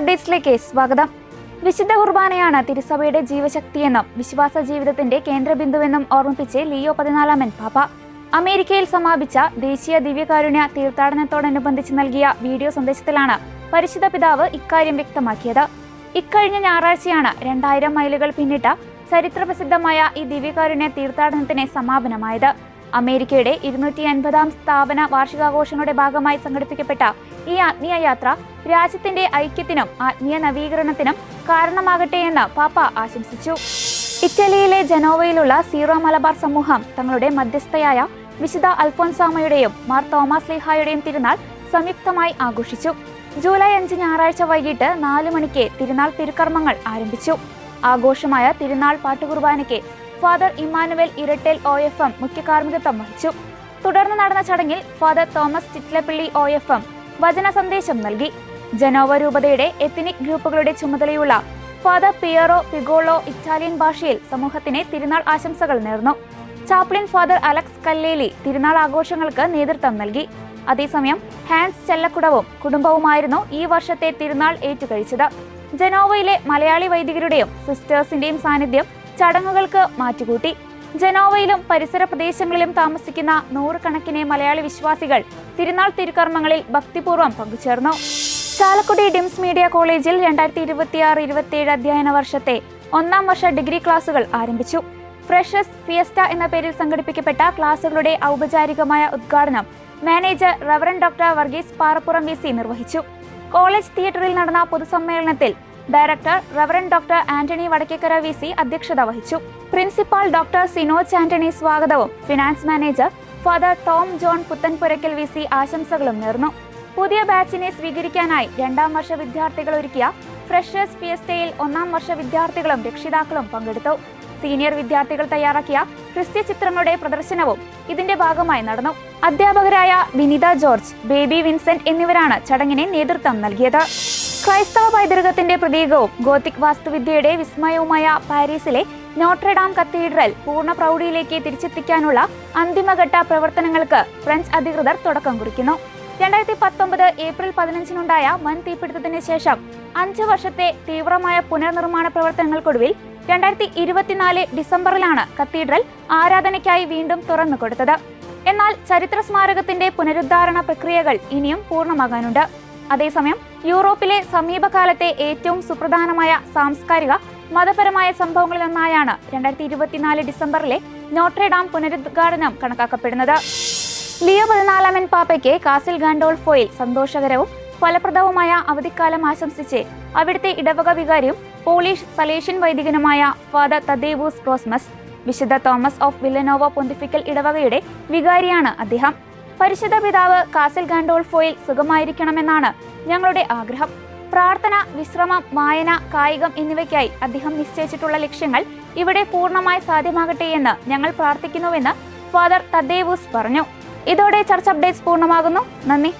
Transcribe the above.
അപ്ഡേറ്റ്സിലേക്ക് സ്വാഗതം. വിശുദ്ധ കുർബാനയാണ് തിരുസഭയുടെ ജീവശക്തിയെന്നും വിശ്വാസ ജീവിതത്തിന്റെ കേന്ദ്രബിന്ദുവെന്നും ഓർമ്മിപ്പിച്ച് ലിയോ 14 പാപ്പ അമേരിക്കയിൽ സമാപിച്ച ദേശീയ ദിവ്യകാരുണ്യ തീർത്ഥാടനത്തോടനുബന്ധിച്ച് നൽകിയ വീഡിയോ സന്ദേശത്തിലാണ് പരിശുദ്ധ പിതാവ് ഇക്കാര്യം വ്യക്തമാക്കിയത്. ഇക്കഴിഞ്ഞ ഞായറാഴ്ചയാണ് 2000 മൈലുകൾ പിന്നിട്ട ചരിത്രപ്രസിദ്ധമായ ഈ ദിവ്യകാരുണ്യ തീർത്ഥാടനത്തിന് സമാപനമായത്. അമേരിക്കയുടെ 250-ാം സ്ഥാപന വാർഷികാഘോഷങ്ങളുടെ ഭാഗമായി സംഘടിപ്പിക്കപ്പെട്ട ഈ ആത്മീയ യാത്ര രാജ്യത്തിന്റെ ഐക്യത്തിനും ആത്മീയ നവീകരണത്തിനും കാരണമാകട്ടെ എന്ന് പാപ്പ ആശംസിച്ചു. ഇറ്റലിയിലെ ജനോവയിലുള്ള സീറോ മലബാർ സമൂഹം തങ്ങളുടെ മധ്യസ്ഥയായ വിശുദ്ധ അൽഫോൻസാമയുടെയും മാർ തോമസ് ലീഹായുടെയും തിരുനാൾ സംയുക്തമായി ആഘോഷിച്ചു. ജൂലൈ 5 ഞായറാഴ്ച വൈകിട്ട് 4 മണിക്ക് തിരുനാൾ തിരുക്കർമ്മങ്ങൾ ആരംഭിച്ചു. ആഘോഷമായ തിരുനാൾ പാട്ടുകുർബാനയ്ക്ക് ഫാദർ ഇമ്മാനുവൽ ഇരട്ടേൽ OFM മുഖ്യ കാർമ്മികത്വം വഹിച്ചു. തുടർന്ന് നടന്ന ചടങ്ങിൽ ഫാദർ തോമസ് ചിറ്റിലപ്പള്ളി OFM വചന സന്ദേശം നൽകി. ജനോവ രൂപതയുടെ എത്നിക് ഗ്രൂപ്പുകളുടെ ചുമതലയുള്ള ഫാദർ പിയറോ പിഗോളോ ഇറ്റാലിയൻ ഭാഷയിൽ സമൂഹത്തിന് തിരുനാൾ ആശംസകൾ നേർന്നു. ചാപ്ലിൻ ഫാദർ അലക്സ് കല്ലേലി തിരുനാൾ ആഘോഷങ്ങൾക്ക് നേതൃത്വം നൽകി. അതേസമയം ഹാൻസ് ചെല്ലക്കുടവും കുടുംബവുമായിരുന്നു ഈ വർഷത്തെ തിരുനാൾ ഏറ്റുകഴിച്ചത്. ജനോവയിലെ മലയാളി വൈദികരുടെയും സിസ്റ്റേഴ്സിന്റെയും സാന്നിധ്യം ചടങ്ങുകൾക്ക് മാറ്റുകൂട്ടി. ജനോവയിലും പരിസര പ്രദേശങ്ങളിലും താമസിക്കുന്ന 100 കണക്കിന് മലയാളി വിശ്വാസികൾ തിരുനാൾ തിരുക്കർമ്മങ്ങളിൽ ഭക്തിപൂർവ്വം പങ്കുചേർന്നു. ചാലക്കുടി ഡിംസ് മീഡിയ കോളേജിൽ 2026-27 അധ്യയന വർഷത്തെ 1ാം വർഷ ഡിഗ്രി ക്ലാസുകൾ ആരംഭിച്ചു. ഫ്രഷേഴ്സ് ഫിയസ്റ്റ എന്ന പേരിൽ സംഘടിപ്പിക്കപ്പെട്ട ക്ലാസുകളുടെ ഔപചാരികമായ ഉദ്ഘാടനം manager reverend doctor Varghese Parappuram VC നിർവഹിച്ചു. കോളേജ് തിയേറ്ററിൽ നടന്ന പൊതുസമ്മേളനത്തിൽ director reverend doctor Antony Vadakkekara VC അധ്യക്ഷത വഹിച്ചു. പ്രിൻസിപ്പാൾ ഡോക്ടർ സിനോജ് ആന്റണി സ്വാഗതവും finance manager father Tom John Puthenpurackal VC ആശംസകളും നേർന്നു. പുതിയ ബാച്ചിനെ സ്വീകരിക്കാനായി 2ാം വർഷ വിദ്യാർത്ഥികൾ ഒരുക്കിയ ഫ്രഷേഴ്സ് ഫിയസ്റ്റയിൽ 1ാം വർഷ വിദ്യാർത്ഥികളും രക്ഷിതാക്കളും പങ്കെടുത്തു. സീനിയർ വിദ്യാർത്ഥികൾ തയ്യാറാക്കിയ ക്രിസ്ത്യ ചിത്രങ്ങളുടെ പ്രദർശനവും ഇതിന്റെ ഭാഗമായി നടന്നു. അധ്യാപകരായ വിനിത ജോർജ്, ബേബി വിൻസെന്റ് എന്നിവരാണ് ചടങ്ങിന് നേതൃത്വം നൽകിയത്. ക്രൈസ്തവ പൈതൃകത്തിന്റെ പ്രതീകവും ഗോത്തിക് വാസ്തുവിദ്യയുടെ വിസ്മയവുമായ പാരീസിലെ നോട്രഡാം കത്തീഡ്രൽ പൂർണ്ണ പ്രൗഢിയിലേക്ക് തിരിച്ചെത്തിക്കാനുള്ള അന്തിമഘട്ട പ്രവർത്തനങ്ങൾക്ക് ഫ്രഞ്ച് അധികൃതർ തുടക്കം കുറിക്കുന്നു. 2019 ഏപ്രിൽ 15-നുണ്ടായ വൻ തീപിടുത്തത്തിന് ശേഷം 5 വർഷത്തെ തീവ്രമായ പുനർനിർമ്മാണ പ്രവർത്തനങ്ങൾക്കൊടുവിൽ 2024 ഡിസംബറിലാണ് കത്തീഡ്രൽ ആരാധനയ്ക്കായി വീണ്ടും തുറന്നു കൊടുത്തത്. എന്നാൽ ചരിത്ര സ്മാരകത്തിന്റെ പുനരുദ്ധാരണ പ്രക്രിയകൾ ഇനിയും പൂർണ്ണമാകാനുണ്ട്. അതേസമയം യൂറോപ്പിലെ സമീപകാലത്തെ ഏറ്റവും സുപ്രധാനമായ സാംസ്കാരിക മതപരമായ സംഭവങ്ങളിലൊന്നായാണ് 2024 ഡിസംബറിലെ നോട്രഡാം പുനരുദ്ഘാടനം കണക്കാക്കപ്പെടുന്നത്. ലിയോ 14 പാപ്പയ്ക്ക് കാസിൽ ഗാൻഡോൾഫോയിൽ സന്തോഷകരവും ഫലപ്രദവുമായ അവധിക്കാലം ആശംസിച്ച് അവിടുത്തെ ഇടവക വികാരിയും പോളിഷ് സലേഷ്യൻ വൈദികനുമായ ഫാദർ തദേവൂസ് ക്രോസ്മസ്. വിശുദ്ധ തോമസ് ഓഫ് വില്ലനോവ പൊന്തിഫിക്കൽ ഇടവകയുടെ വികാരിയാണ് അദ്ദേഹം. പരിശുദ്ധ പിതാവ് കാസിൽ ഗാൻഡോൾഫോയിൽ സുഖമായിരിക്കണമെന്നാണ് ഞങ്ങളുടെ ആഗ്രഹം. പ്രാർത്ഥന, വിശ്രമം, വായന, കായികം എന്നിവയ്ക്കായി അദ്ദേഹം നിശ്ചയിച്ചിട്ടുള്ള ലക്ഷ്യങ്ങൾ ഇവിടെ പൂർണ്ണമായി സാധ്യമാകട്ടെ എന്ന് ഞങ്ങൾ പ്രാർത്ഥിക്കുന്നുവെന്ന് ഫാദർ തദ്ദേവൂസ് പറഞ്ഞു. ഇതോടെ ചർച്ച് അപ്ഡേറ്റ്സ് പൂർണ്ണമാകുന്നു. നന്ദി.